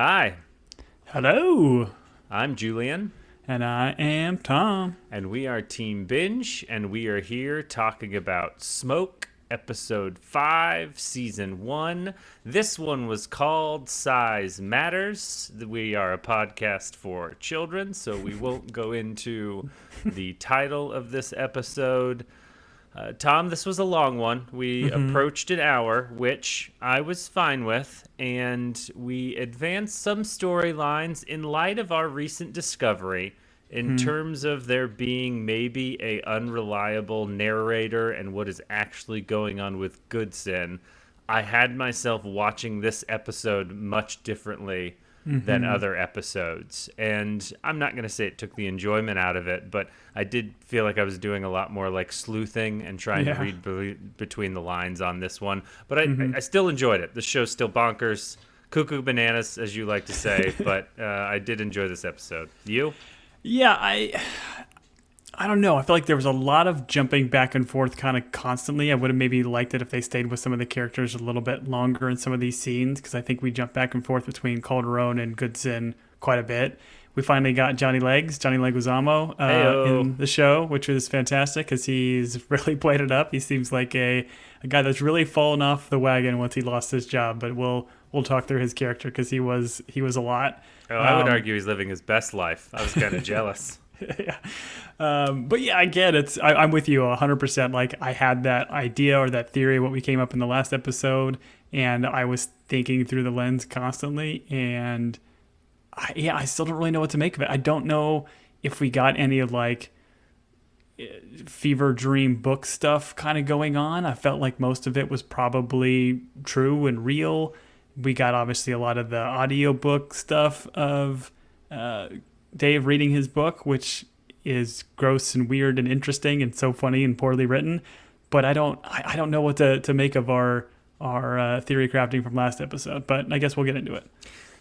Hi, Hello, I'm Julian, and I am Tom. and we are Team Binge, and we are here talking about Smoke, Episode 5, Season 1. This one was called Size Matters. We are a podcast for children, so we won't go into the title of this episode. Tom, this was a long one. We approached an hour, which I was fine with, and we advanced some storylines in light of our recent discovery in terms of there being maybe a unreliable narrator and what is actually going on with Goodson. I had myself watching this episode much differently than other episodes. And I'm not going to say it took the enjoyment out of it, but I did feel like I was doing a lot more like sleuthing and trying to read between the lines on this one. But I still enjoyed it. The show's still bonkers, cuckoo bananas, as you like to say, but I did enjoy this episode. You? Yeah, I don't know. I feel like there was a lot of jumping back and forth kind of constantly. I would have maybe liked it if they stayed with some of the characters a little bit longer in some of these scenes, because I think we jumped back and forth between Calderon and Goodson quite a bit. We finally got Johnny Leguizamo in the show, which was fantastic because he's really played it up. He seems like a guy that's really fallen off the wagon once he lost his job, but we'll talk through his character because he was a lot. Oh, I would argue he's living his best life. I was kind of jealous. Yeah. But yeah, again, I'm with you 100%. Like, I had that idea or that theory, what we came up in the last episode, and I was thinking through the lens constantly, and I still don't really know what to make of it. I don't know if we got any like fever dream book stuff kind of going on. I felt like most of it was probably true and real. We got obviously a lot of the audiobook stuff of Dave reading his book, which is gross and weird and interesting and so funny and poorly written. But I don't know what to make of our theory crafting from last episode. But I guess we'll get into it.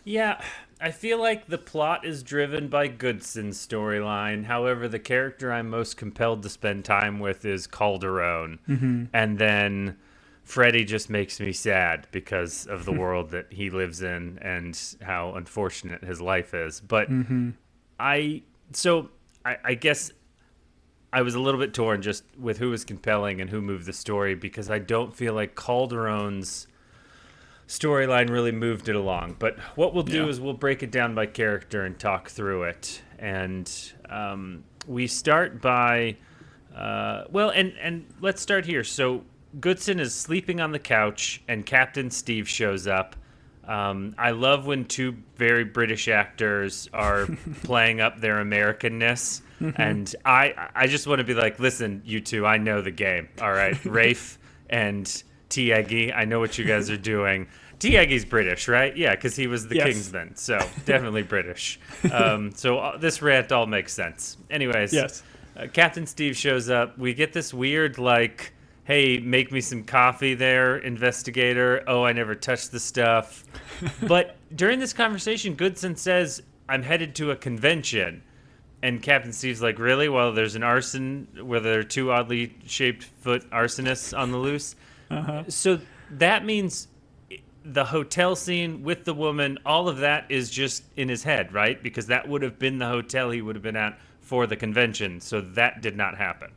Yeah, I feel like the plot is driven by Goodson's storyline. However, the character I'm most compelled to spend time with is Calderon. And then Freddy just makes me sad because of the world that he lives in and how unfortunate his life is. But I guess I was a little bit torn just with who was compelling and who moved the story, because I don't feel like Calderon's storyline really moved it along. But what we'll do is we'll break it down by character and talk through it. And we start by, and let's start here. So Goodson is sleeping on the couch and Captain Steve shows up. I love when two very British actors are playing up their Americanness. And I just want to be like, listen, you two, I know the game. All right, Rafe and T. Eggy, I know what you guys are doing. T. Eggy's British, right? Yeah, because he was the Kingsman, so definitely British. So this rant all makes sense. Anyways, Captain Steve shows up. We get this weird, like, hey, make me some coffee there, investigator. Oh, I never touched the stuff. But during this conversation, Goodson says, I'm headed to a convention. And Captain Steve's like, really? Well, there's an arson where there are two oddly shaped foot arsonists on the loose. So that means the hotel scene with the woman, all of that is just in his head, right? Because that would have been the hotel he would have been at for the convention. So that did not happen.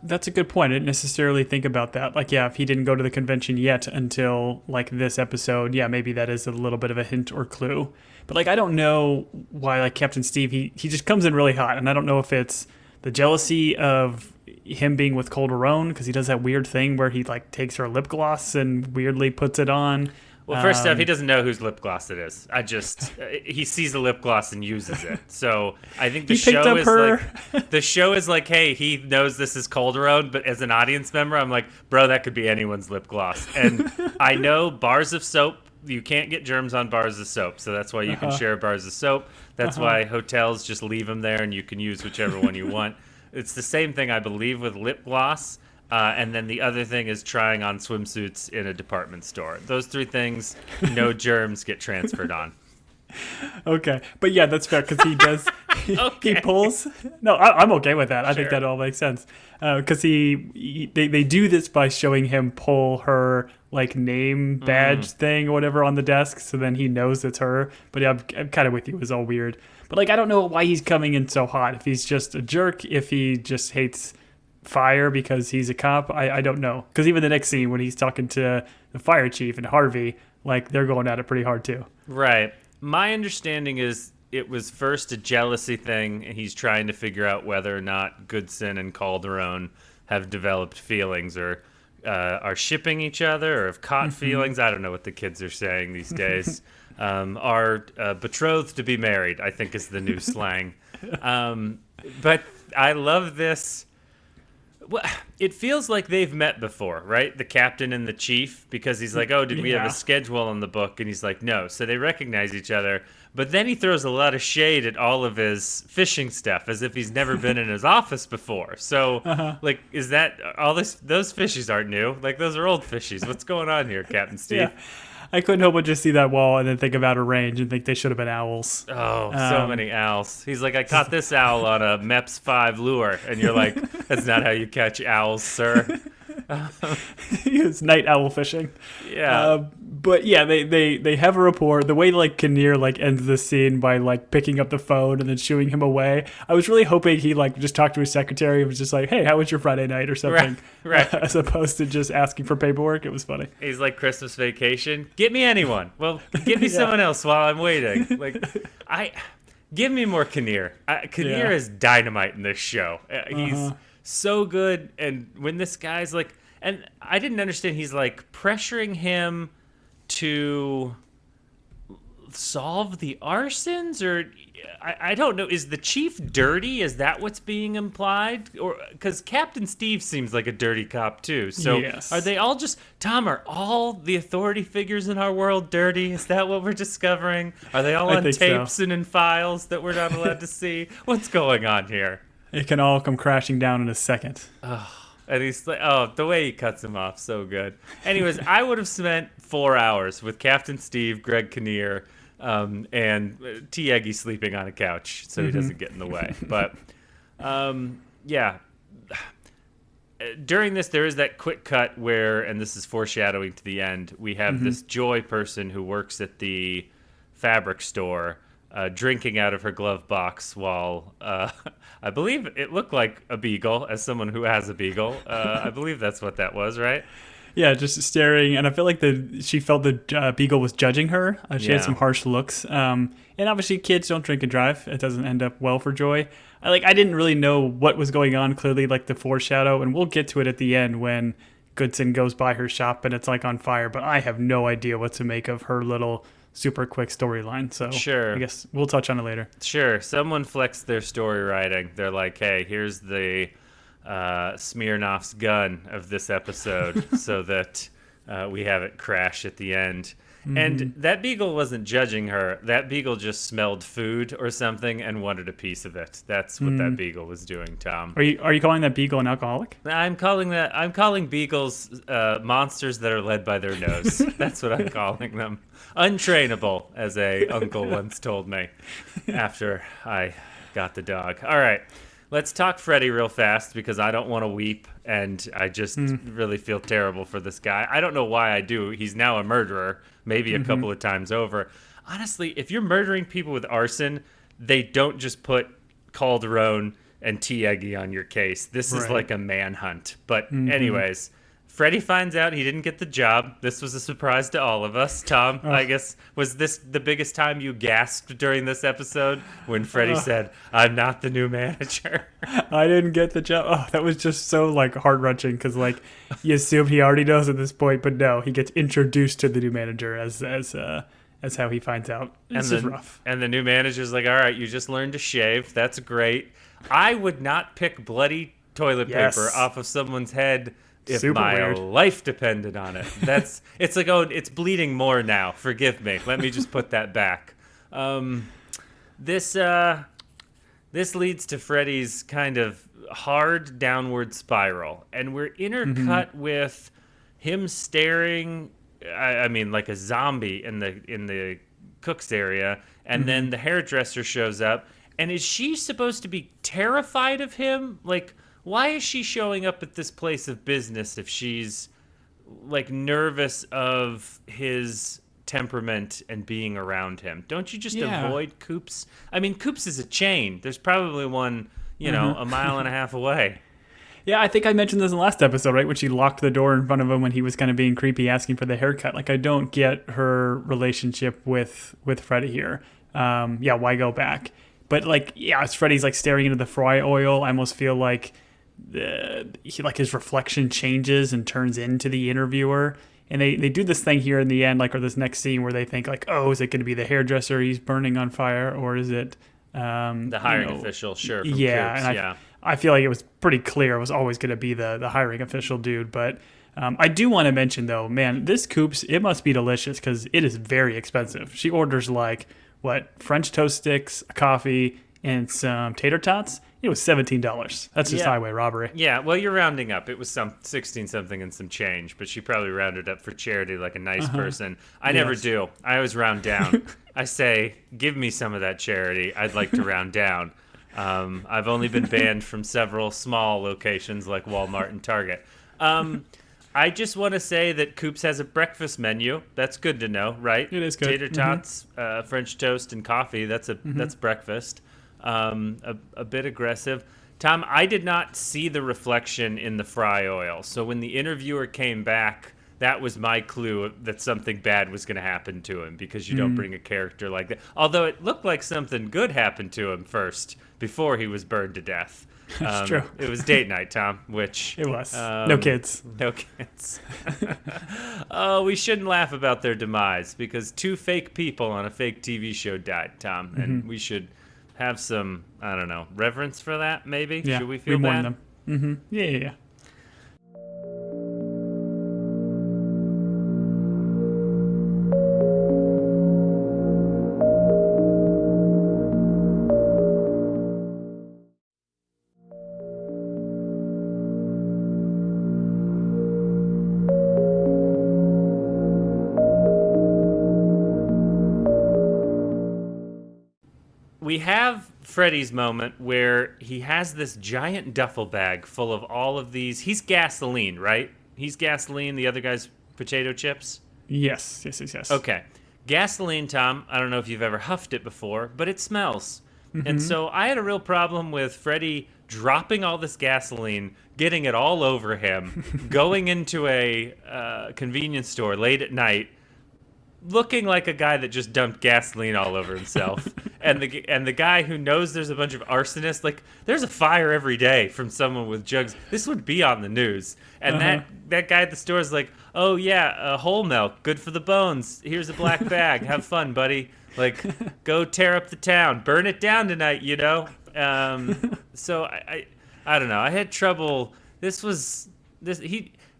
That's a good point. I didn't necessarily think about that. Like, yeah, if he didn't go to the convention yet until like this episode, yeah, maybe that is a little bit of a hint or clue. But like, I don't know why like Captain Steve, he just comes in really hot, and I don't know if it's the jealousy of him being with Calderon, because he does that weird thing where he like takes her lip gloss and weirdly puts it on. Well, first off, he doesn't know whose lip gloss it is. He sees a lip gloss and uses it. So I think the show is like, hey, he knows this is Calderon, but as an audience member, I'm like, bro, that could be anyone's lip gloss. And I know bars of soap, you can't get germs on bars of soap, so that's why you can share bars of soap. That's why hotels just leave them there and you can use whichever one you want. It's the same thing, I believe, with lip gloss. And then the other thing is trying on swimsuits in a department store. Those three things, no germs get transferred on. Okay, but yeah, that's fair, because He pulls. No, I'm okay with that. I think Sure. that all makes sense. Because they do this by showing him pull her like name badge thing or whatever on the desk, so then he knows it's her. But yeah, I'm kind of with you. It was all weird. But like, I don't know why he's coming in so hot. If he's just a jerk, if he just hates fire because he's a cop, I don't know. Because even the next scene when he's talking to the fire chief and Harvey, like they're going at it pretty hard too. Right. My understanding is it was first a jealousy thing, and he's trying to figure out whether or not Goodson and Calderon have developed feelings or are shipping each other or have caught feelings. I don't know what the kids are saying these days. Are betrothed to be married, I think is the new slang. But I love this. Well, it feels like they've met before, right? The captain and the chief, because he's like, oh, did we have a schedule on the book? And he's like, no. So they recognize each other. But then he throws a lot of shade at all of his fishing stuff, as if he's never been in his office before. So, like, is that all this? Those fishies aren't new. Like, those are old fishies. What's going on here, Captain Steve? Yeah. I couldn't help but just see that wall and then think about a range and think they should have been owls. Oh, so many owls. He's like, I caught this owl on a MEPS 5 lure. And you're like, that's not how you catch owls, sir. It's night owl fishing. Yeah. But yeah, they have a rapport. The way like Kinnear like ends the scene by like picking up the phone and then shooing him away. I was really hoping he like just talked to his secretary and was just like, hey, how was your Friday night or something? Right. As opposed to just asking for paperwork. It was funny. He's like, Christmas vacation. Get me anyone. Well, give me someone else while I'm waiting. Like, give me more Kinnear. Kinnear is dynamite in this show. He's so good. And when this guy's like, and I didn't understand, he's like pressuring him to solve the arsons, or I don't know. Is the chief dirty? Is that what's being implied? Or because Captain Steve seems like a dirty cop too. So are they all just, Tom, are all the authority figures in our world dirty? Is that what we're discovering? Are they all on tapes and in files that we're not allowed to see? What's going on here? It can all come crashing down in a second. And he's like, oh, the way he cuts him off, so good. Anyways, I would have spent 4 hours with Captain Steve, Greg Kinnear, and T. Eggy sleeping on a couch so he doesn't get in the way. But, yeah. During this, there is that quick cut where, and this is foreshadowing to the end, we have this Joy person who works at the fabric store drinking out of her glove box while I believe it looked like a beagle, as someone who has a beagle. I believe that's what that was, right? Yeah, just staring, and I feel like she felt the beagle was judging her. She had some harsh looks, and obviously kids don't drink and drive. It doesn't end up well for Joy. I didn't really know what was going on. Clearly, like the foreshadow, and we'll get to it at the end when Goodson goes by her shop and it's like on fire. But I have no idea what to make of her little super quick storyline. So sure, I guess we'll touch on it later. Sure, someone flexed their story writing. They're like, hey, here's the Smirnoff's gun of this episode so that we have it crash at the end. And that beagle wasn't judging her. That beagle just smelled food or something and wanted a piece of it. That's what that beagle was doing, Tom. Are you calling that beagle an alcoholic? I'm calling beagles monsters that are led by their nose. That's what I'm calling them. Untrainable, as a uncle once told me after I got the dog. All right. Let's talk Freddy real fast because I don't want to weep, and I just really feel terrible for this guy. I don't know why I do. He's now a murderer, maybe a couple of times over. Honestly, if you're murdering people with arson, they don't just put Calderon and T. Eggy on your case. This is like a manhunt. But anyways, Freddy finds out he didn't get the job. This was a surprise to all of us. Tom, I guess, was this the biggest time you gasped during this episode when Freddy said, I'm not the new manager? I didn't get the job. Oh, that was just so like heart-wrenching because like you assume he already knows at this point, but no, he gets introduced to the new manager as how he finds out. It's just rough. And the new manager's like, all right, you just learned to shave. That's great. I would not pick bloody toilet paper off of someone's head if my life depended on it. It's like, oh, it's bleeding more now. Forgive me. Let me just put that back. This leads to Freddy's kind of hard downward spiral, and we're intercut with him staring. I mean, like a zombie in the cook's area, and then the hairdresser shows up. And is she supposed to be terrified of him? Like, why is she showing up at this place of business if she's like nervous of his temperament and being around him? Don't you just avoid Coops? I mean, Coops is a chain. There's probably one, a mile and a half away. Yeah, I think I mentioned this in the last episode, right? When she locked the door in front of him when he was kind of being creepy, asking for the haircut. Like, I don't get her relationship with Freddy here. Why go back? But as Freddy's like staring into the fry oil, I almost feel like his reflection changes and turns into the interviewer. And they do this thing here in the end, or this next scene where they think is it going to be the hairdresser he's burning on fire, or is it the hiring official? Sure. From Coops, I feel like it was pretty clear it was always going to be the hiring official dude. But I do want to mention, though, man, this Coops, it must be delicious because it is very expensive. She orders French toast sticks, a coffee, and some tater tots. It was $17. That's just highway robbery. Yeah, well, you're rounding up. It was some 16 something and some change, but she probably rounded up for charity like a nice person. I never do. I always round down. I say, give me some of that charity. I'd like to round down. I've only been banned from several small locations like Walmart and Target. I just want to say that Coops has a breakfast menu. That's good to know, right? It is good. Tater tots, French toast, and coffee. That's breakfast. A bit aggressive. Tom, I did not see the reflection in the fry oil. So when the interviewer came back, that was my clue that something bad was going to happen to him, because you don't bring a character like that. Although it looked like something good happened to him first before he was burned to death. That's true. It was date night, Tom, which... It was. No kids. No kids. Oh, we shouldn't laugh about their demise, because 2 fake people on a fake TV show died, Tom. And we should have some, I don't know, reverence for that, maybe? Yeah, should we feel bad? Mourn them. Yeah. We have Freddy's moment where he has this giant duffel bag full of all of these. He's gasoline, right? He's gasoline. The other guy's potato chips. Yes. Okay. Gasoline, Tom, I don't know if you've ever huffed it before, but it smells. And so I had a real problem with Freddy dropping all this gasoline, getting it all over him, going into a convenience store late at night, looking like a guy that just dumped gasoline all over himself. and the guy who knows there's a bunch of arsonists, like, there's a fire every day from someone with jugs. This would be on the news. And that guy at the store is like, oh yeah, whole milk, good for the bones. Here's a black bag. Have fun, buddy. Like, go tear up the town. Burn it down tonight, So I don't know. I had trouble.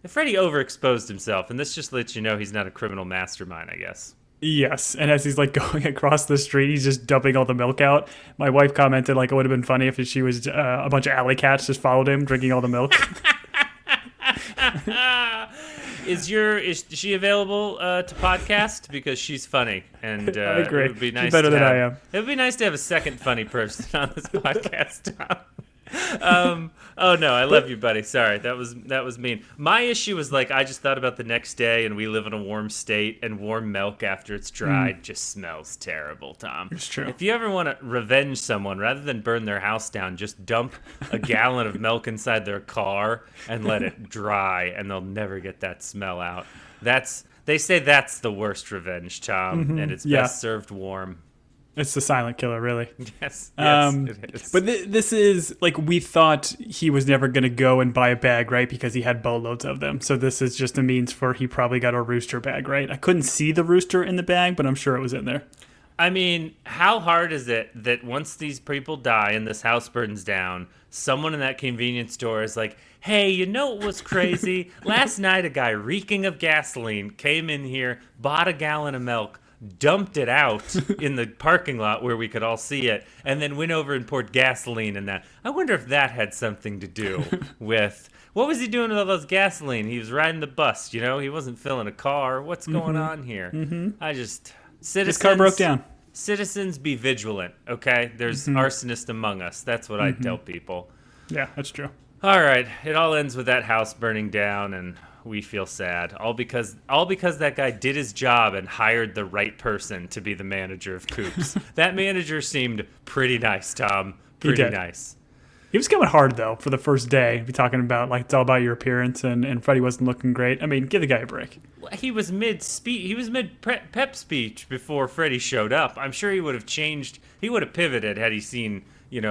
Freddy overexposed himself, and this just lets you know he's not a criminal mastermind, I guess. Yes, and as he's going across the street, he's just dumping all the milk out. My wife commented it would have been funny if she was a bunch of alley cats just followed him drinking all the milk. Is she available to podcast? Because she's funny, and I agree. It would be nice. She's better than I am. It would be nice to have a second funny person on this podcast, Tom. Oh no, I love you, buddy. Sorry, that was mean. My issue was I just thought about the next day, and we live in a warm state, and warm milk after it's dried just smells terrible, Tom. It's true. If you ever want to revenge someone, rather than burn their house down, just dump a gallon of milk inside their car and let it dry, and they'll never get that smell out. They say that's the worst revenge, Tom, and it's best served warm. It's the silent killer, really. Yes, it is. But this is, we thought he was never going to go and buy a bag, right? Because he had boatloads of them. So this is just a means for he probably got a rooster bag, right? I couldn't see the rooster in the bag, but I'm sure it was in there. I mean, how hard is it that once these people die and this house burns down, someone in that convenience store is like, hey, you know what was crazy? Last night a guy reeking of gasoline came in here, bought a gallon of milk, dumped it out in the parking lot where we could all see it, and then went over and poured gasoline in that. I wonder if that had something to do with... What was he doing with all those gasoline? He was riding the bus, He wasn't filling a car. What's going on here? I just... Citizens, his car broke down. citizens, be vigilant, okay? There's arsonists among us. That's what I tell people. Yeah, that's true. All right, it all ends with that house burning down, and we feel sad. All because that guy did his job and hired the right person to be the manager of Coops. That manager seemed pretty nice, Tom. Pretty nice. He was coming hard though for the first day. Be talking about like it's all about your appearance, and Freddie wasn't looking great. I mean, give the guy a break. He was mid speech. He was mid pep speech before Freddie showed up. I'm sure he would have changed. He would have pivoted had he seen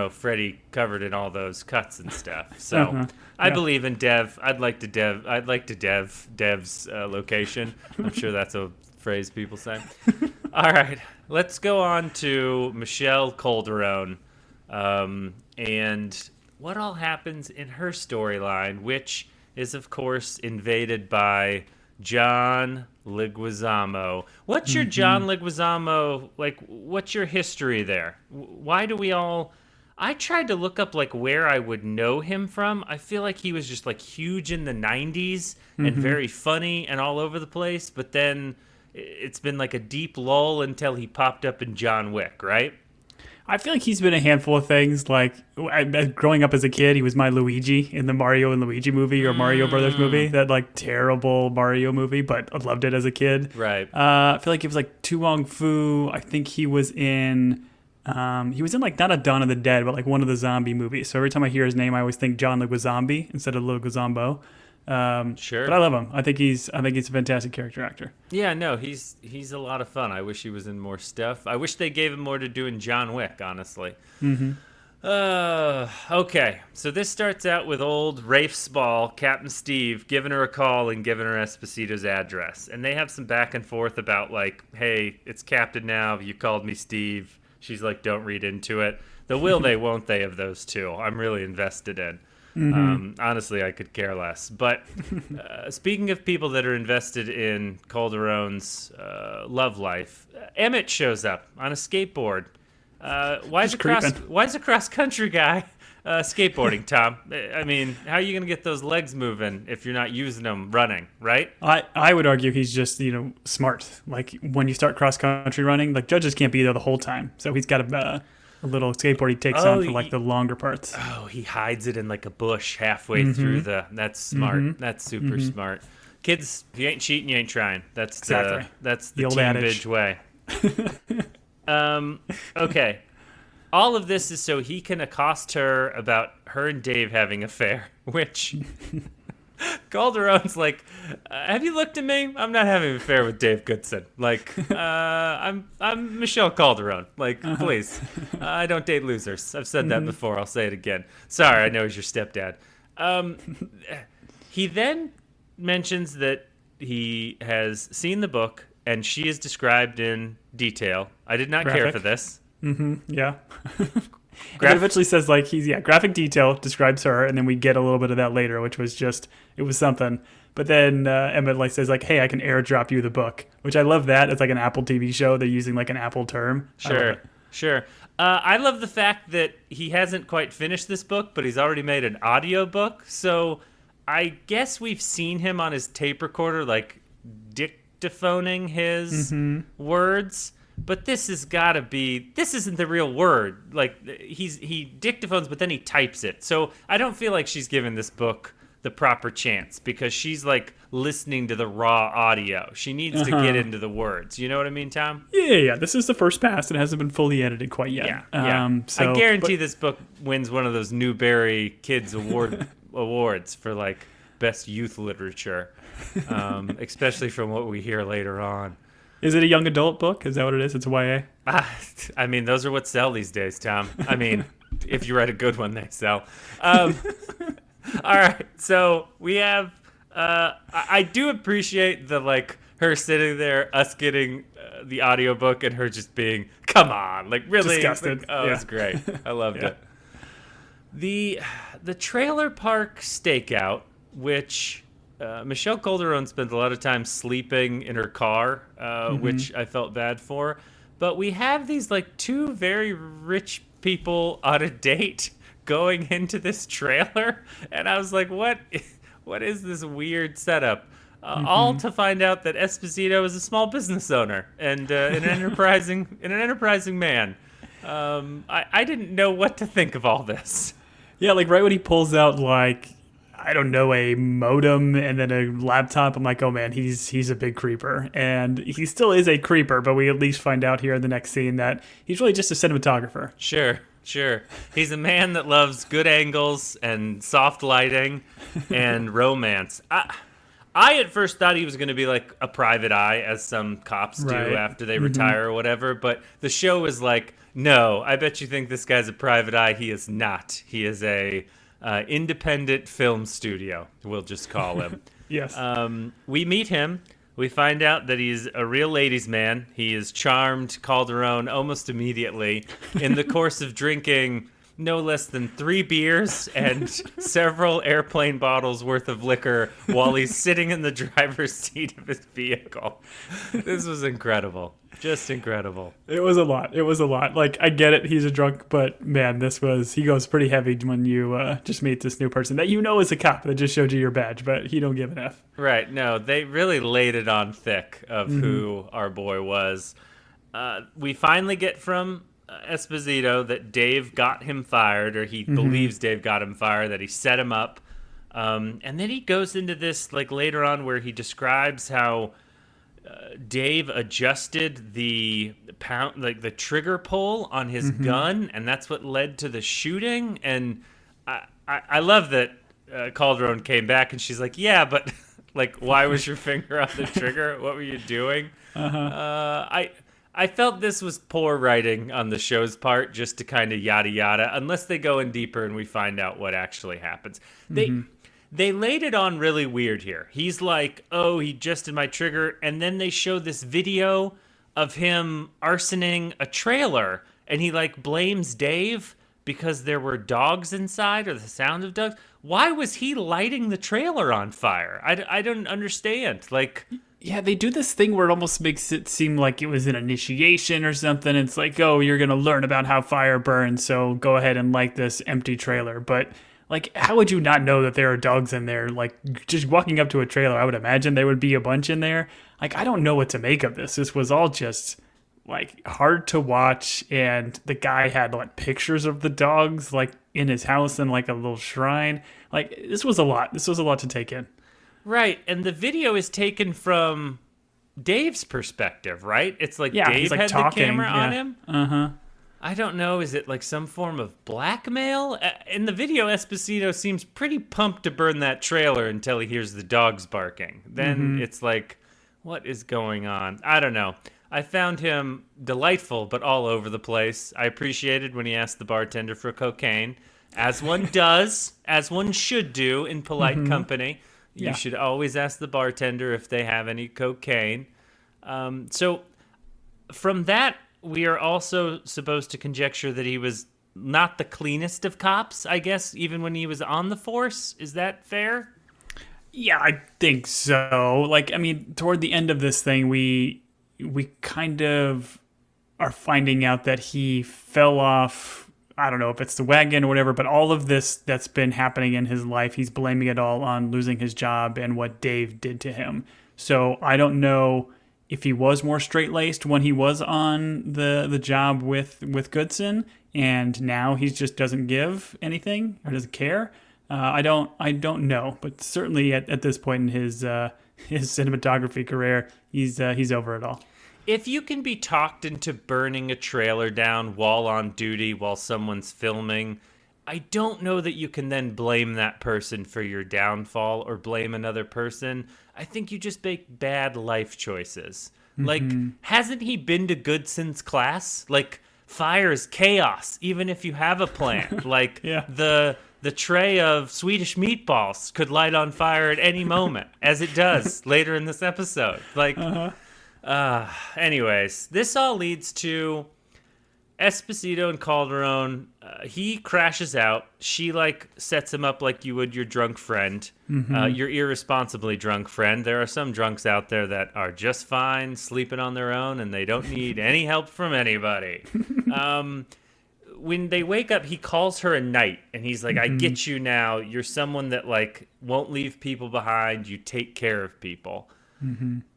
Freddie covered in all those cuts and stuff. So I believe in Dev. I'd like to Dev Dev's location. I'm sure that's a phrase people say. All right, let's go on to Michelle Calderone, and what all happens in her storyline, which is of course invaded by John Leguizamo. What's your John Leguizamo, like, what's your history there? Why do we all... I tried to look up, like, where I would know him from. I feel like he was just, like, huge in the 90s and very funny and all over the place, but then it's been, like, a deep lull until he popped up in John Wick, right? I feel like he's been a handful of things. Like, growing up as a kid, he was my Luigi in the Mario and Luigi movie or Mario Brothers movie. That, like, terrible Mario movie, but I loved it as a kid. Right. I feel like it was, like, Tu Wong Fu. I think he was in, like, not a Dawn of the Dead, but, like, one of the zombie movies. So every time I hear his name, I always think John Leguizamo instead of Leguizamo. Sure. But I love him. I think he's a fantastic character actor. Yeah, no, he's a lot of fun. I wish he was in more stuff. I wish they gave him more to do in John Wick, honestly. Okay, so this starts out with old Rafe Spall, Captain Steve, giving her a call and giving her Esposito's address. And they have some back and forth about, like, hey, it's Captain now, you called me Steve. She's like, don't read into it. The will they, won't they of those two, I'm really invested in. Honestly, I could care less. But speaking of people that are invested in Calderone's love life, Emmett shows up on a skateboard. Why is a cross-country guy skateboarding, Tom? I mean, how are you going to get those legs moving if you're not using them running, right? I would argue he's just, smart. Like, when you start cross-country running, like, judges can't be there the whole time. So he's got a little skateboard he takes on for, like, the longer parts. Oh, he hides it in, like, a bush halfway through that's smart. That's super smart. Kids, if you ain't cheating, you ain't trying. That's the old Team adage. Binge way. Okay. All of this is so he can accost her about her and Dave having an affair, which Calderone's like, have you looked at me? I'm not having an affair with Dave Goodson. Like, I'm Michelle Calderone. Like, please. I don't date losers. I've said that before. I'll say it again. Sorry, I know he's your stepdad. He then mentions that he has seen the book and she is described in detail. I did not care for this. Yeah. It eventually says, like, graphic detail describes her, and then we get a little bit of that later, which was just, it was something. But then Emmett, like, says, like, hey, I can airdrop you the book, which I love that. It's like an Apple TV show. They're using, like, an Apple term. Sure. I love the fact that he hasn't quite finished this book, but he's already made an audio book. So I guess we've seen him on his tape recorder, like, dictaphoning his words. But this isn't the real word. Like, he dictaphones, but then he types it. So I don't feel like she's given this book the proper chance because she's, like, listening to the raw audio. She needs to get into the words. You know what I mean, Tom? Yeah. This is the first pass. It hasn't been fully edited quite yet. Yeah. I guarantee this book wins one of those Newbery Kids awards for, like, best youth literature, especially from what we hear later on. Is it a young adult book? Is that what it is? It's YA? I mean, those are what sell these days, Tom. I mean, if you write a good one, they sell. All right, so we have... I do appreciate the, like, her sitting there, us getting the audiobook, and her just being, come on, like, really? Disgusted. Like, it's great. I loved it. The trailer park stakeout, which... Michelle Calderone spends a lot of time sleeping in her car, which I felt bad for. But we have these, like, two very rich people on a date going into this trailer. And I was like, what is this weird setup? all to find out that Esposito is a small business owner and an enterprising man. I didn't know what to think of all this. Yeah, like right when he pulls out like, I don't know, a modem and then a laptop, I'm like, oh man, he's a big creeper. And he still is a creeper, but we at least find out here in the next scene that he's really just a cinematographer. Sure. He's a man that loves good angles and soft lighting and romance. I at first thought he was going to be like a private eye, as some cops do after they retire or whatever. But the show is like, no, I bet you think this guy's a private eye. He is not. He is a independent film studio, we'll just call him. Yes. We meet him. We find out that he's a real ladies' man. He has charmed Calderon almost immediately in the course of drinking no less than 3 beers and several airplane bottles worth of liquor while he's sitting in the driver's seat of his vehicle. This was incredible. Just incredible. It was a lot. Like, I get it, he's a drunk, but man, he goes pretty heavy when you just meet this new person that you know is a cop that just showed you your badge, but he don't give an F. Right, no, they really laid it on thick of who our boy was. We finally get from Esposito that Dave got him fired, or he believes Dave got him fired, that he set him up. And then he goes into this, like, later on where he describes how Dave adjusted the trigger pull on his gun, and that's what led to the shooting. And I love that Calderon came back and she's like, yeah, but like, why was your finger on the trigger? What were you doing? I felt this was poor writing on the show's part, just to kind of yada yada, unless they go in deeper and we find out what actually happens. They laid it on really weird here. He's like, oh, he adjusted my trigger. And then they show this video of him arsoning a trailer. And he like blames Dave because there were dogs inside, or the sound of dogs. Why was he lighting the trailer on fire? I don't understand. Like, yeah, they do this thing where it almost makes it seem like it was an initiation or something. It's like, oh, you're going to learn about how fire burns, so go ahead and light this empty trailer. But like, how would you not know that there are dogs in there? Like, just walking up to a trailer, I would imagine there would be a bunch in there. Like, I don't know what to make of this. This was all just, like, hard to watch. And the guy had, like, pictures of the dogs, like, in his house in, like, a little shrine. Like, this was a lot. This was a lot to take in. Right. And the video is taken from Dave's perspective, right? It's like Dave like had talking, the camera on him. Uh-huh. I don't know. Is it like some form of blackmail? In the video, Esposito seems pretty pumped to burn that trailer until he hears the dogs barking. Then it's like, what is going on? I don't know. I found him delightful, but all over the place. I appreciated when he asked the bartender for cocaine, as one does, as one should do in polite company. You should always ask the bartender if they have any cocaine. So from that, we are also supposed to conjecture that he was not the cleanest of cops, I guess, even when he was on the force. Is that fair? Yeah, I think so. Like, I mean, toward the end of this thing, we kind of are finding out that he fell off, I don't know if it's the wagon or whatever, but all of this that's been happening in his life, he's blaming it all on losing his job and what Dave did to him. So I don't know if he was more straight-laced when he was on the job with Goodson, and now he just doesn't give anything or doesn't care. I don't know, but certainly at this point in his cinematography career, he's over it all. If you can be talked into burning a trailer down while on duty while someone's filming, I don't know that you can then blame that person for your downfall or blame another person. I think you just make bad life choices. Like, hasn't he been to Goodson's class? Like, fire is chaos, even if you have a plan. Like, the tray of Swedish meatballs could light on fire at any moment, as it does later in this episode. Like, anyways, this all leads to Esposito and Calderon. He crashes out. She like sets him up like you would your drunk friend, your irresponsibly drunk friend. There are some drunks out there that are just fine sleeping on their own and they don't need any help from anybody. when they wake up, he calls her a knight, and he's like, I get you now. You're someone that, like, won't leave people behind. You take care of people.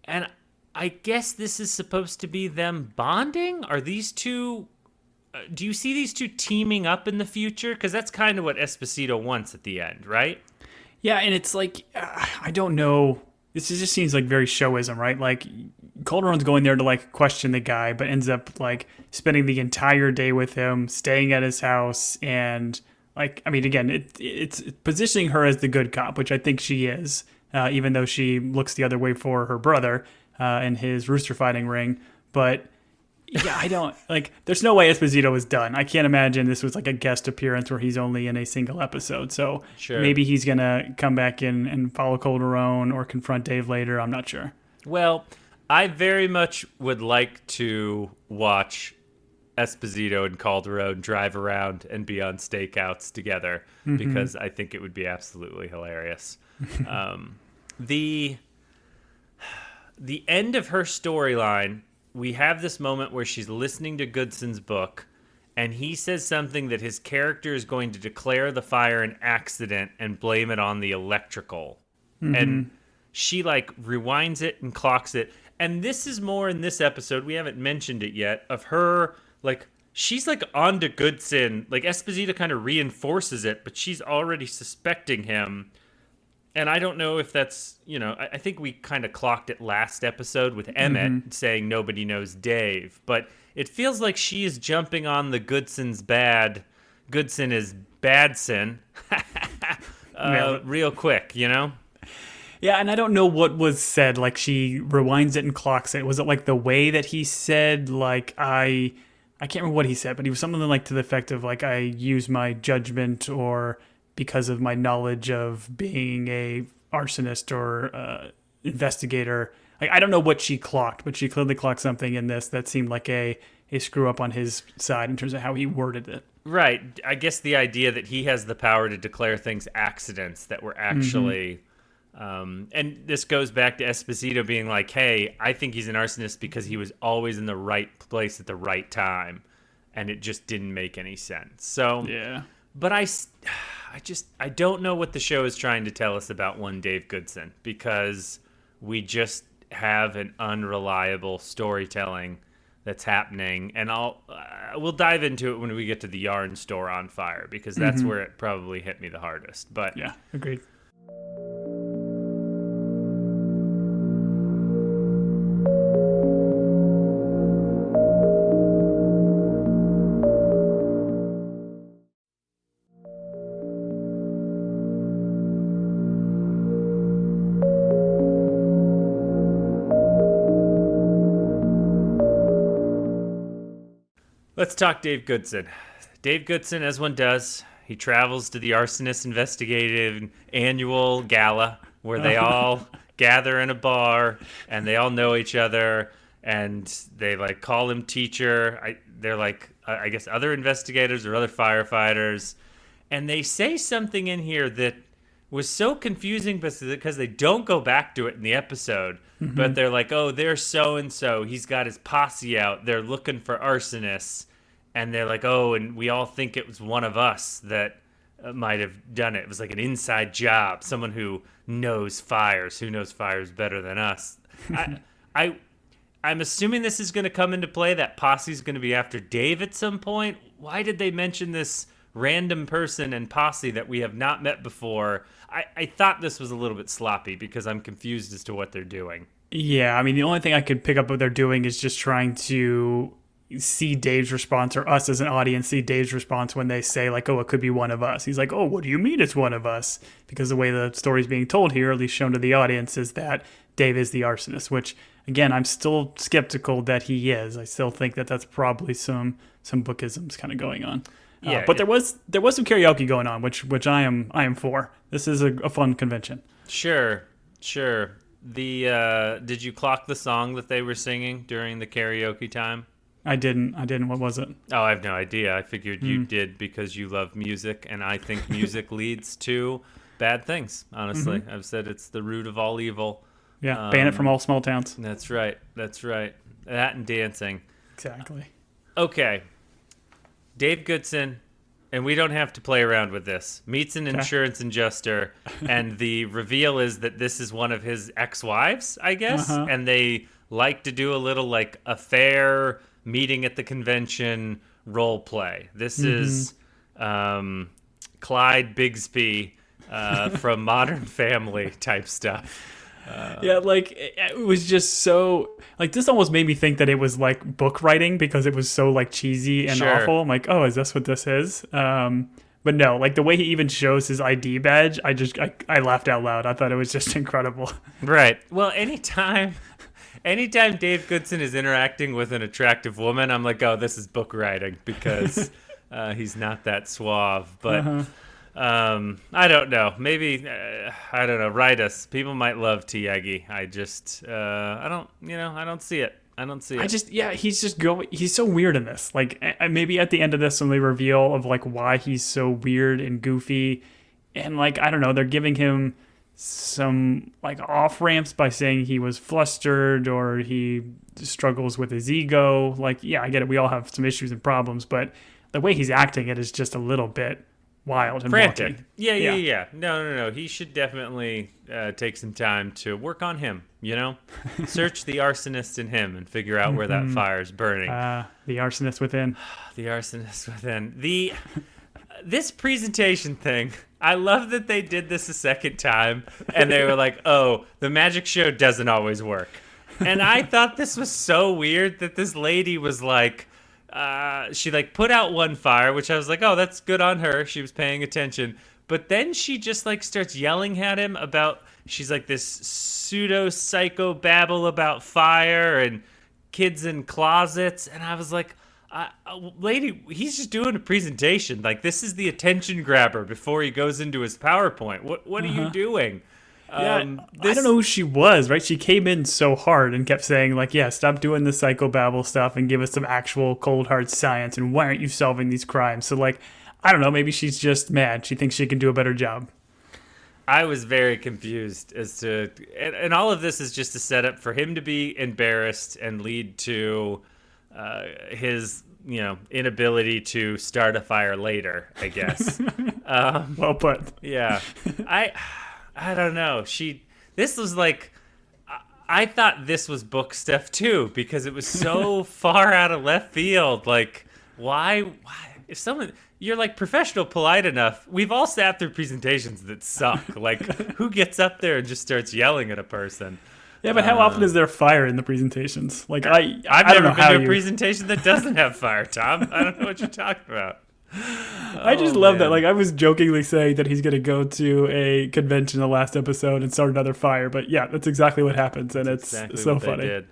And I guess this is supposed to be them bonding? Are these two... do you see these two teaming up in the future? Because that's kind of what Esposito wants at the end, right? Yeah, and it's like, I don't know. This just seems like very showism, right? Like, Calderon's going there to, like, question the guy, but ends up, like, spending the entire day with him, staying at his house, and, like, I mean, again, it's positioning her as the good cop, which I think she is, even though she looks the other way for her brother and his rooster fighting ring. But, yeah, I don't, like, there's no way Esposito is done. I can't imagine this was, like, a guest appearance where he's only in a single episode. So maybe he's going to come back in and follow Calderon or confront Dave later. I'm not sure. Well, I very much would like to watch Esposito and Calderon drive around and be on stakeouts together because I think it would be absolutely hilarious. The end of her storyline, we have this moment where she's listening to Goodson's book, and he says something that his character is going to declare the fire an accident and blame it on the electrical. And she, like, rewinds it and clocks it. And this is more in this episode, we haven't mentioned it yet, of her, like, she's, like, on to Goodson. Like, Esposito kind of reinforces it, but she's already suspecting him. And I don't know if that's, you know, I think we kind of clocked it last episode with Emmett saying nobody knows Dave. But it feels like she is jumping on the Goodson's bad. Goodson is badson real quick, you know? Yeah, and I don't know what was said. Like, she rewinds it and clocks it. Was it, like, the way that he said, like, I can't remember what he said, but he was something like to the effect of, like, I use my judgment or because of my knowledge of being a arsonist or investigator. Like, I don't know what she clocked, but she clearly clocked something in this that seemed like a screw up on his side in terms of how he worded it. Right. I guess the idea that he has the power to declare things accidents that were actually... and this goes back to Esposito being like, hey, I think he's an arsonist because he was always in the right place at the right time. And it just didn't make any sense. So, yeah. But I don't know what the show is trying to tell us about one Dave Goodson, because we just have an unreliable storytelling that's happening. And we'll dive into it when we get to the yarn store on fire, because that's where it probably hit me the hardest. But yeah, agreed. Let's talk Dave Goodson. Dave Goodson, as one does, he travels to the Arsonist Investigative annual gala where they all gather in a bar and they all know each other and they, like, call him teacher. They're like, I guess, other investigators or other firefighters. And they say something in here that was so confusing because they don't go back to it in the episode. But they're like, oh, there's so-and-so. He's got his posse out. They're looking for arsonists. And they're like, oh, and we all think it was one of us that might have done it. It was like an inside job. Someone who knows fires better than us. I'm assuming this is going to come into play. That posse's going to be after Dave at some point. Why did they mention this random person and posse that we have not met before? I thought this was a little bit sloppy because I'm confused as to what they're doing. Yeah, I mean, the only thing I could pick up what they're doing is just trying to see Dave's response, or us as an audience see Dave's response when they say, like, oh, it could be one of us. He's like, oh, what do you mean it's one of us? Because the way the story's being told here, at least shown to the audience, is that Dave is the arsonist, which, again, I'm still skeptical that he is. I still think that that's probably some bookisms kind of going on. Yeah, but there was some karaoke going on, which I am for. This is a fun convention. Sure. Did you clock the song that they were singing during the karaoke time? I didn't. What was it? Oh, I have no idea. I figured you did because you love music, and I think music leads to bad things, honestly. I've said it's the root of all evil. Yeah, ban it from all small towns. That's right. That and dancing. Exactly. Okay. Dave Goodson, and we don't have to play around with this, meets an insurance adjuster, and the reveal is that this is one of his ex-wives, I guess, and they like to do a little like affair meeting at the convention role play. This is Clyde Bigsby from Modern Family type stuff. Yeah, like it was just so like this almost made me think that it was like book writing because it was so like cheesy and awful. I'm like, oh, is this what this is? But no, like the way he even shows his ID badge, I laughed out loud. I thought it was just incredible. Right. Well, anytime Dave Goodson is interacting with an attractive woman, I'm like, oh, this is book writing because he's not that suave. But I don't know. Maybe I don't know. Write us. People might love Tiagi. I just I don't see it. He's so weird in this. Like maybe at the end of this when they reveal of like why he's so weird and goofy, and like I don't know, they're giving him some like off ramps by saying he was flustered or he struggles with his ego. Like, yeah, I get it. We all have some issues and problems, but the way he's acting it is just a little bit wild and frantic. wonky. Yeah. No. He should definitely take some time to work on him, Search the arsonist in him and figure out where that fire is burning. The arsonist within. The arsonist within. This presentation thing, I love that they did this a second time and they were like, oh, the magic show doesn't always work. And I thought this was so weird that this lady was like, she like put out one fire, which I was like, oh, that's good on her. She was paying attention. But then she just like starts yelling at him about, she's like this pseudo psycho babble about fire and kids in closets. And I was like, lady, he's just doing a presentation. Like this is the attention grabber before he goes into his PowerPoint. What are you doing? I don't know who she was, right? She came in so hard and kept saying, like, yeah, stop doing the psychobabble stuff and give us some actual cold hard science. And why aren't you solving these crimes? So, like, I don't know. Maybe she's just mad. She thinks she can do a better job. I was very confused as to, and all of this is just a setup for him to be embarrassed and lead to his, inability to start a fire later, I guess. Well put. Yeah. I don't know. This was like, I thought this was book stuff too, because it was so far out of left field. Like, why? If you're like professional polite enough, we've all sat through presentations that suck. Like, who gets up there and just starts yelling at a person? Yeah, but how often is there fire in the presentations? Like, I've never been to a presentation that doesn't have fire, Tom. I don't know what you're talking about. I just love that. Like, I was jokingly saying that he's going to go to a convention in the last episode and start another fire. But yeah, that's exactly what happens. And it's so funny.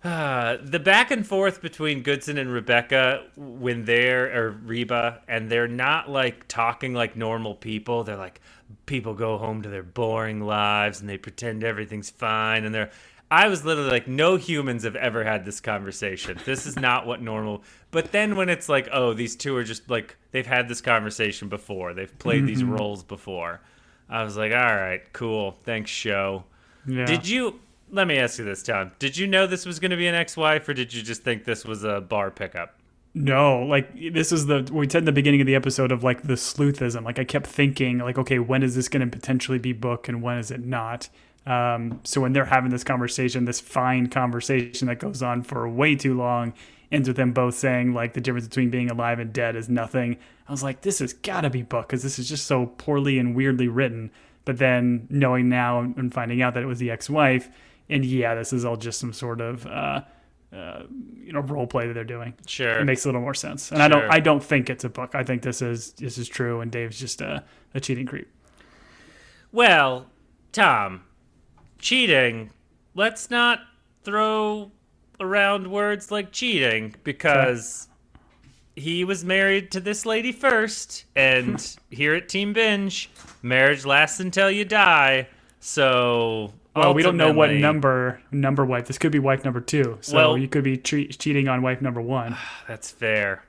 The back and forth between Goodson and Rebecca Reba, and they're not like talking like normal people. They're like, people go home to their boring lives and they pretend everything's fine. And I was literally like, no humans have ever had this conversation. This is not what normal. But then when it's like, oh, these two are just like, they've had this conversation before. They've played these roles before. I was like, all right, cool. Thanks, show. Yeah. Let me ask you this, Tom. Did you know this was going to be an ex-wife, or did you just think this was a bar pickup? No, like this is we said in the beginning of the episode of like the sleuthism. Like I kept thinking like, okay, when is this going to potentially be book and when is it not? So when they're having this conversation, this fine conversation that goes on for way too long, ends with them both saying like the difference between being alive and dead is nothing. I was like, this has got to be book because this is just so poorly and weirdly written. But then knowing now and finding out that it was the ex-wife, and yeah, this is all just some sort of role play that they're doing. Sure, it makes a little more sense. And sure. I don't think it's a book. I think this is true, and Dave's just a cheating creep. Well, Tom, cheating. Let's not throw around words like cheating because he was married to this lady first, and here at Team Binge, marriage lasts until you die. So. Well, we don't know what number wife. This could be wife number 2. So you could be cheating on wife number 1. That's fair.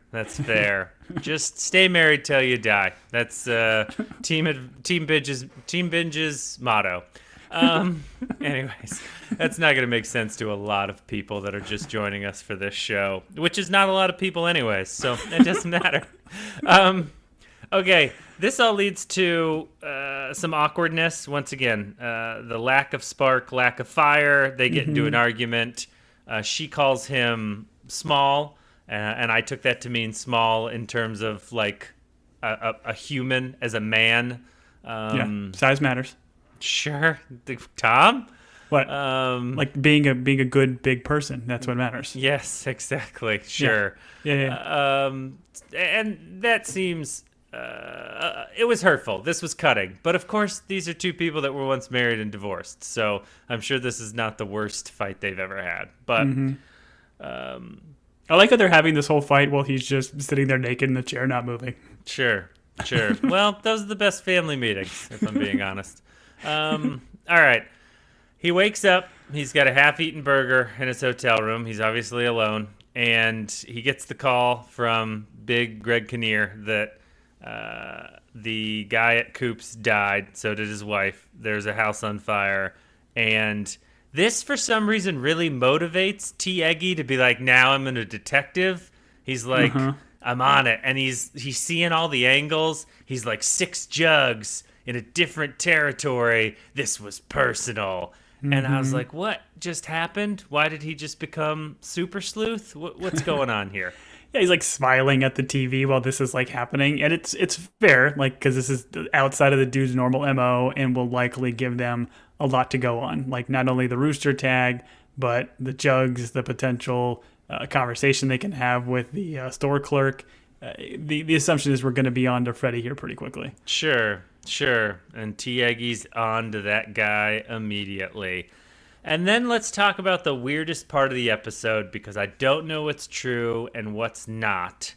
Just stay married till you die. That's Team Binge's motto. Anyways, that's not going to make sense to a lot of people that are just joining us for this show, which is not a lot of people anyways, so it doesn't matter. Okay, this all leads to some awkwardness. Once again, the lack of spark, lack of fire. They get into an argument. She calls him small, and I took that to mean small in terms of like a human as a man. Size matters. Sure. Tom? What? Like being a good big person. That's what matters. Yes, exactly. Sure. Yeah. And that seems... it was hurtful. This was cutting. But of course, these are two people that were once married and divorced. So I'm sure this is not the worst fight they've ever had. But... I like how they're having this whole fight while he's just sitting there naked in the chair, not moving. Sure. Well, those are the best family meetings, if I'm being honest. All right. He wakes up. He's got a half-eaten burger in his hotel room. He's obviously alone. And he gets the call from Big Greg Kinnear that the guy at Coop's died. So did his wife. There's a house on fire. And this, for some reason, really motivates T. Eggy to be like, now I'm a detective. He's like, I'm on it. And he's seeing all the angles. He's like 6 jugs in a different territory. This was personal. And I was like, what just happened? Why did he just become super sleuth? What's going on here? Yeah, he's like smiling at the TV while this is like happening. And it's fair, like, because this is outside of the dude's normal MO and will likely give them a lot to go on. Like, not only the rooster tag, but the jugs, the potential conversation they can have with the store clerk. The assumption is we're going to be on to Freddy here pretty quickly. Sure. And T. Eggy's on to that guy immediately. And then let's talk about the weirdest part of the episode, because I don't know what's true and what's not.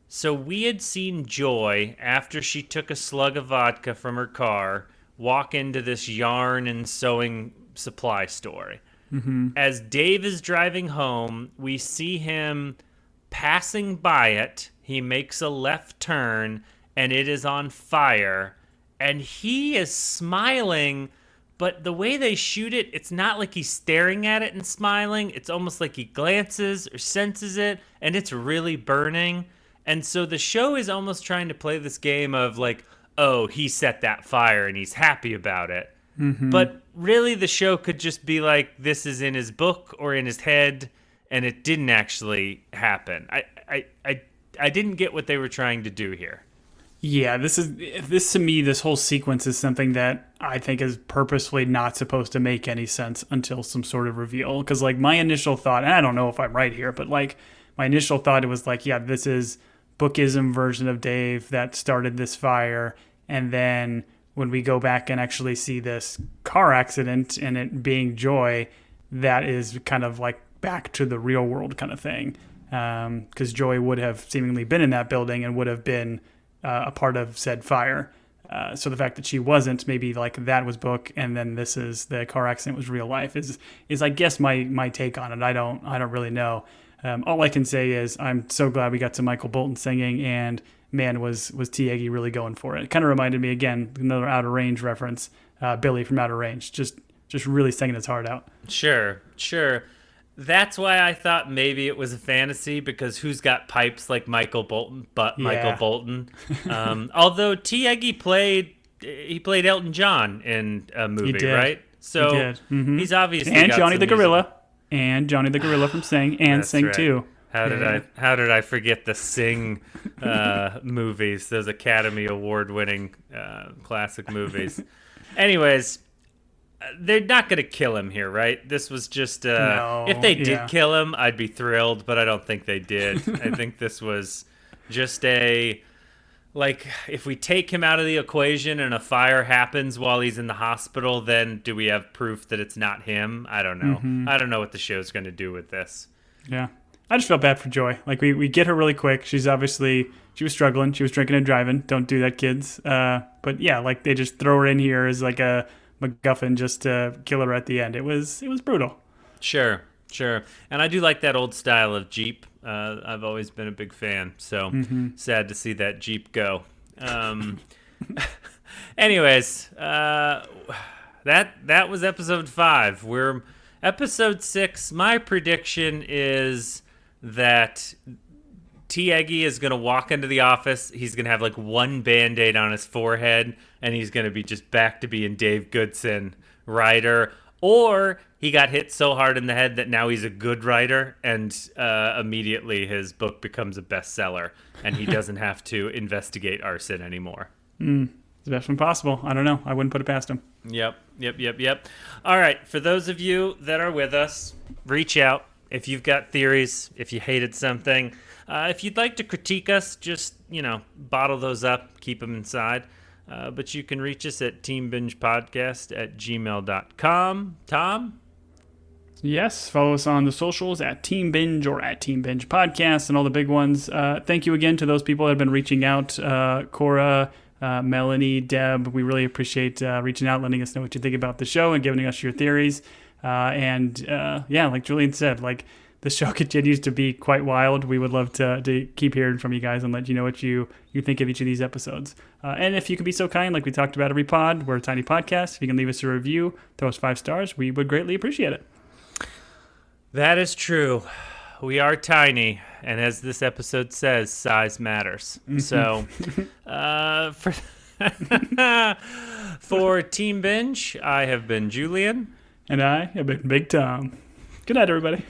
So we had seen Joy, after she took a slug of vodka from her car, walk into this yarn and sewing supply store. As Dave is driving home, we see him passing by it. He makes a left turn, and it is on fire. And he is smiling, but the way they shoot it, it's not like he's staring at it and smiling. It's almost like he glances or senses it, and it's really burning. And so the show is almost trying to play this game of like, oh, he set that fire and he's happy about it. But really the show could just be like, this is in his book or in his head, and it didn't actually happen. I didn't get what they were trying to do here. Yeah, this to me, this whole sequence is something that I think is purposefully not supposed to make any sense until some sort of reveal. Because like my initial thought, and I don't know if I'm right here, but like my initial thought, it was like, yeah, this is bookism version of Dave that started this fire. And then when we go back and actually see this car accident and it being Joy, that is kind of like back to the real world kind of thing. Because Joy would have seemingly been in that building and would have been a part of said fire. So the fact that she wasn't, maybe like that was book, and then this is the car accident was real life is I guess my take on it. I don't really know. All I can say is I'm so glad we got to Michael Bolton singing, and man, was T. Eggy really going for it. It kind of reminded me, again, another Outer Range reference, Billy from Outer Range, just really singing his heart out. Sure. That's why I thought maybe it was a fantasy, because who's got pipes like Michael Bolton but Michael Bolton? Although T. Eggy played Elton John in a movie, right? So he did. He's obviously and got Johnny some the music. Gorilla, and Johnny the Gorilla from Sing, and That's Sing right. too. How did I forget the Sing movies? Those Academy Award-winning classic movies. Anyways, they're not going to kill him here, right? This was just... No, if they did kill him, I'd be thrilled, but I don't think they did. I think this was just like, if we take him out of the equation and a fire happens while he's in the hospital, then do we have proof that it's not him? I don't know. I don't know what the show's going to do with this. Yeah. I just felt bad for Joy. Like, we get her really quick. She was struggling. She was drinking and driving. Don't do that, kids. But yeah, like, they just throw her in here as like a MacGuffin just to kill her at the end. It was brutal. Sure. And I do like that old style of Jeep. I've always been a big fan. So sad to see that Jeep go. Anyways, that was episode 5. We're episode 6. My prediction is that T. Eggy is going to walk into the office. He's going to have like one Band-Aid on his forehead, and he's going to be just back to being Dave Goodson, writer. Or he got hit so hard in the head that now he's a good writer, and immediately his book becomes a bestseller, and he doesn't have to investigate arson anymore. It's the best one possible. I don't know. I wouldn't put it past him. Yep. All right, for those of you that are with us, reach out if you've got theories, if you hated something. If you'd like to critique us, just, bottle those up, keep them inside. But you can reach us at teambingepodcast@gmail.com. Tom? Yes, follow us on the socials at Team Binge or at Team Binge Podcast and all the big ones. Thank you again to those people that have been reaching out. Cora, Melanie, Deb, we really appreciate reaching out, letting us know what you think about the show and giving us your theories. Like Julian said, the show continues to be quite wild. We would love to keep hearing from you guys and let you know what you think of each of these episodes. And if you could be so kind, like we talked about every pod, we're a tiny podcast. If you can leave us a review, throw us 5 stars, we would greatly appreciate it. That is true. We are tiny, and as this episode says, size matters. So, for Team Binge, I have been Julian. And I have been Big Tom. Good night, everybody.